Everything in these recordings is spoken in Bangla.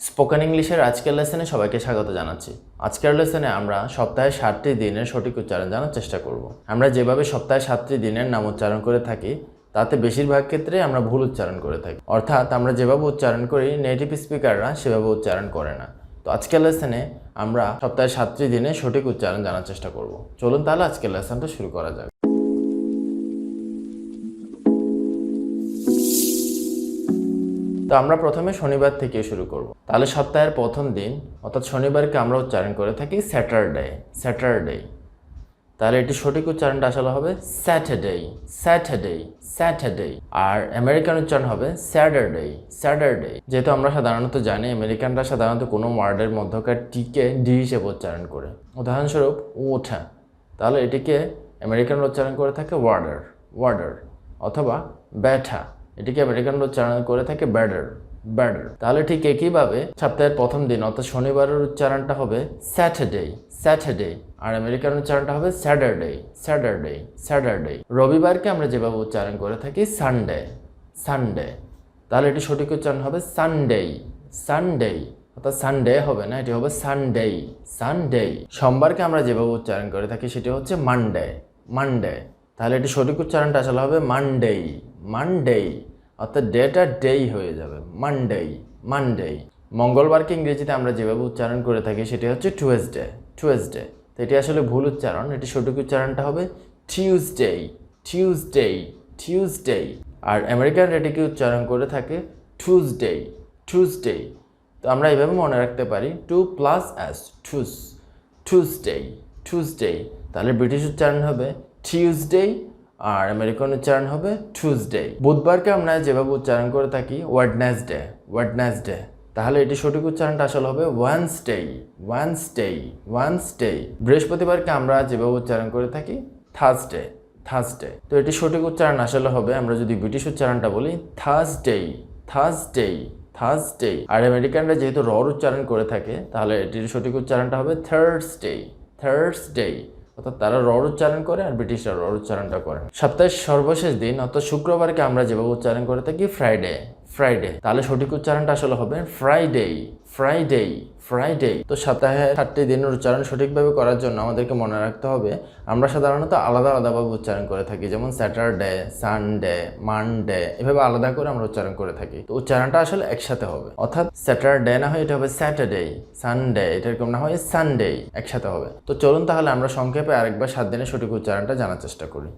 স্পোকেন ইংলিশের আজকের লেসনে সবাইকে স্বাগত জানাচ্ছি। আজকের লেসনে আমরা সপ্তাহে 7টি দিনের সঠিক উচ্চারণ জানার চেষ্টা করব। আমরা যেভাবে সপ্তাহে 7টি দিনের নাম উচ্চারণ করে থাকি তাতে বেশিরভাগ ক্ষেত্রে আমরা ভুল উচ্চারণ করে থাকি, অর্থাৎ আমরা যেভাবে উচ্চারণ করি নেটিভ স্পিকাররা সেভাবে উচ্চারণ করে না। তো আজকের লেসনে আমরা সপ্তাহে 7টি দিনের সঠিক উচ্চারণ জানার চেষ্টা করব। চলুন তাহলে আজকের লেসনটা শুরু করা যাক। তো আমরা প্রথমে শনিবার থেকে শুরু করব। তাহলে সপ্তাহের প্রথম দিন অর্থাৎ শনিবারকে আমরা উচ্চারণ করে থাকি স্যাটারডে, স্যাটারডে। তাহলে এটি সঠিক উচ্চারণটা আসলে হবে স্যাটারডে, স্যাটারডে, স্যাটারডে। আর আমেরিকান উচ্চারণ হবে স্যাটারডে, স্যাটারডে। যেহেতু আমরা সাধারণত জানি আমেরিকানরা সাধারণত কোনো ওয়ার্ডের মধ্যকার টিকে ডি হিসেবে উচ্চারণ করে। উদাহরণস্বরূপ ওঠা, তাহলে এটিকে আমেরিকানরা উচ্চারণ করে থাকে ওয়ার্ডার, ওয়ার্ডার। অথবা ব্যাঠা, এটিকে আমেরিকানরা উচ্চারণ করে থাকে ব্যাডার, ব্যাডার। তাহলে ঠিক একইভাবে সপ্তাহের প্রথম দিন অর্থাৎ শনিবারের উচ্চারণটা হবে স্যাটারডে, স্যাটারডে। আর আমেরিকান উচ্চারণটা হবে স্যাটারডে, স্যাটারডে, স্যাটারডে। রবিবারকে আমরা যেভাবে উচ্চারণ করে থাকি সানডে, সানডে। তাহলে এটি সঠিক উচ্চারণ হবে সানডে, সানডে। অর্থাৎ সানডে হবে না, এটি হবে সানডে, সানডে। সোমবারকে আমরা যেভাবে উচ্চারণ করে থাকি সেটি হচ্ছে মানডে, মানডে। তাহলে এটি সঠিক উচ্চারণটা আসলে হবে মানডে, মানডে। অর্থাৎ ডেটা ডেই হয়ে যাবে, মানডে, মানডে। মঙ্গলবারকে ইংরেজিতে আমরা যেভাবে উচ্চারণ করে থাকি সেটি হচ্ছে টুয়েসডে, টুয়েসডে। তো এটি আসলে ভুল উচ্চারণ, এটি সঠিক উচ্চারণটা হবে টিউসডে, টিউসডে, টিউসডে। আর আমেরিকান এটিকে উচ্চারণ করে থাকে টুসডে, টুসডে। তো আমরা এইভাবে মনে রাখতে পারি 2 + s, টুস, টুসডে, টুসডে। তাহলে ব্রিটিশ উচ্চারণ হবে টিউসডে আর আমেরিকান উচ্চারণ হবে টুসডে। বুধবারকে আমরা যেভাবে উচ্চারণ করে থাকি ওয়েডনেসডে, ওয়েডনেসডে। তাহলে এটি সঠিক উচ্চারণটা আসলে হবে ওয়েডনেসডে, ওয়েডনেসডে, ওয়েডনেসডে। বৃহস্পতিবারকে আমরা যেভাবে উচ্চারণ করে থাকি থার্সডে, থার্সডে। তো এটি সঠিক উচ্চারণ আসলে হবে, আমরা যদি ব্রিটিশ উচ্চারণটা বলি থার্সডে, থার্সডে, থার্সডে। আর আমেরিকানরা যেহেতু রর উচ্চারণ করে থাকে তাহলে এটির সঠিক উচ্চারণটা হবে থার্সডে, থার্সডে। অর্থাৎ তারা রর উচ্চারণ করে আর ব্রিটিশরা রর উচ্চারণটা করে। সপ্তাহের সর্বশেষ দিন অর্থাৎ শুক্রবারকে আমরা যেভাবে উচ্চারণ করে থাকি ফ্রাইডে, ফ্রাইডে। তাহলে সঠিক উচ্চারণটা আসলে হবে ফ্রাইডে, ফ্রাইডে, ফ্রাইডে। তো সপ্তাহে 7টি দিনের উচ্চারণ সঠিকভাবে করার জন্য আমাদেরকে মনে রাখতে হবে আমরা সাধারণত আলাদা আলাদাভাবে উচ্চারণ করে থাকি, যেমন স্যাটারডে, সানডে, মানডে, এভাবে আলাদা করে আমরা উচ্চারণ করে থাকি। তো উচ্চারণটা আসলে একসাথে হবে, অর্থাৎ স্যাটারডে না হয় এটা হবে স্যাটারডে, সানডে এটা এরকম না হয় সানডে, একসাথে হবে। তো চলুন তাহলে আমরা সংক্ষেপে আরেকবার 7 দিনের সঠিক উচ্চারণটা জানার চেষ্টা করি।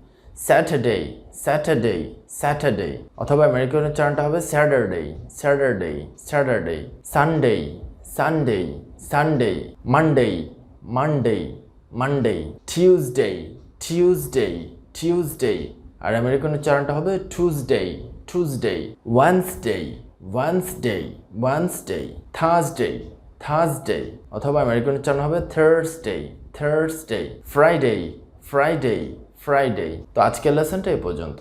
Saturday, Saturday, Saturday. অথবা আমেরিকান উচ্চারণটা হবে Saturday, Saturday, Saturday. Sunday, Sunday, Sunday. Monday, Monday, Monday. Tuesday, Tuesday, Tuesday. আর আমেরিকান উচ্চারণটা হবে Tuesday, Tuesday. Wednesday, Wednesday, Wednesday. Thursday, Thursday. অথবা আমেরিকান উচ্চারণ হবে Thursday, Thursday. Friday, Friday, Friday. তো আজকের লেসনটা এই পর্যন্ত।